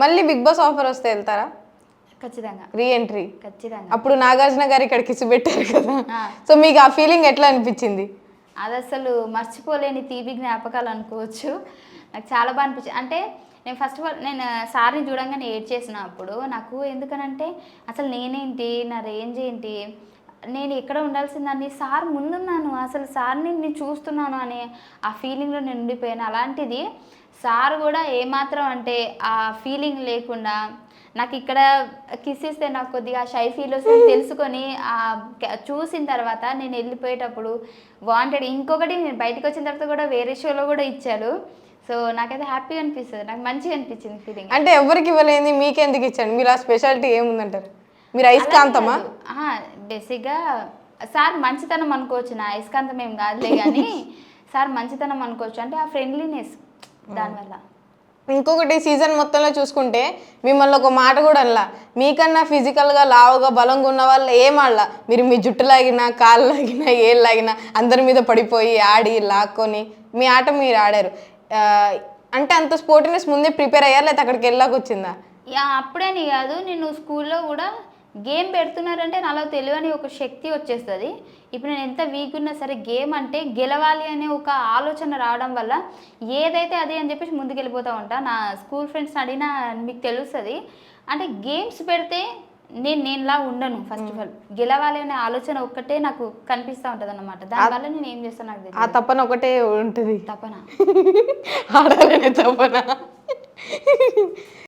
మళ్ళీ big boss offer వస్తే వెళ్తారా? ఖచ్చితంగా. రీ ఎంట్రీ ఖచ్చితంగా. అప్పుడు నాగార్జున గారు ఇక్కడ కిసి పెట్టారు కదా, ఆ. సో మీకు ఆ ఫీలింగ్ ఎట్లా అనిపించింది? అది అసలు మర్చిపోలేని తీపి జ్ఞాపకాలు అనుకోవచ్చు. నాకు చాలా బాగా అనిపించింది. అంటే నేను ఫస్ట్ ఆఫ్ ఆల్ నేను సార్ని చూడంగానే ఏడ్చేసిన అప్పుడు. నాకు ఎందుకనంటే అసలు నేనేంటి, నా రేంజ్ ఏంటి, నేను ఎక్కడ ఉండాల్సిందని సార్ ముందున్నాను, అసలు సార్ని నేను చూస్తున్నాను అనే ఆ ఫీలింగ్లో నేను ఉండిపోయాను. అలాంటిది సార్ కూడా ఏమాత్రం అంటే ఆ ఫీలింగ్ లేకుండా నాకు ఇక్కడ కిస్ ఇస్తే నాకు కొద్దిగా షై ఫీల్ వస్తుంది తెలుసుకొని చూసిన తర్వాత నేను వెళ్ళిపోయేటప్పుడు వాంటెడ్ ఇంకొకటి నేను బయటకు వచ్చిన తర్వాత కూడా వేరే షోలో కూడా ఇచ్చాడు. సో నాకైతే హ్యాపీగా అనిపిస్తుంది, నాకు మంచిగా అనిపించింది ఫీలింగ్. అంటే ఎవరికి ఇవ్వలేని మీకెందుకు ఇచ్చాడు? మీరు ఆ స్పెషాలిటీ ఏముందంటారు? మీరు అయస్కాంతమా? బేసిక్గా సార్ మంచితనం అనుకోవచ్చు, నా అయస్కాంతం ఏం కాదులే కానీ సార్ మంచితనం అనుకోవచ్చు. అంటే ఆ ఫ్రెండ్లీనెస్ దానివల్ల. ఇంకొకటి సీజన్ మొత్తంలో చూసుకుంటే మిమ్మల్ని ఒక మాట కూడా అనలా, మీకన్నా ఫిజికల్గా లావుగా బలంగా ఉన్న వాళ్ళు ఏం ఆడలా, మీరు మీ జుట్టు లాగినా కాళ్ళు లాగినా ఏళ్ళు లాగినా అందరి మీద పడిపోయి ఆడి లాక్కొని మీ ఆట మీరు ఆడారు. అంటే అంత స్పోర్టినెస్ ముందే ప్రిపేర్ అయ్యారు లేకపోతే అక్కడికి వెళ్ళాక వచ్చిందా? అప్పుడని కాదు, నేను స్కూల్లో కూడా గేమ్ పెడుతున్నారంటే నాలో తెలియని ఒక శక్తి వచ్చేస్తుంది. ఇప్పుడు నేను ఎంత వీక్ ఉన్నా సరే గేమ్ అంటే గెలవాలి అనే ఒక ఆలోచన రావడం వల్ల ఏదైతే అదే అని చెప్పేసి ముందుకెళ్ళిపోతూ ఉంటా. నా స్కూల్ ఫ్రెండ్స్ని అడిగినా మీకు తెలుస్తుంది. అంటే గేమ్స్ పెడితే నేనులా ఉండను. ఫస్ట్ ఆఫ్ ఆల్ గెలవాలి అనే ఆలోచన ఒక్కటే నాకు కనిపిస్తూ ఉంటుంది అన్నమాట. దానివల్ల నేను ఏం చేస్తాను నాకు తెలియదు. ఆ తపన ఒకటే ఉంటుంది, తపన ఆడాలనే తపన.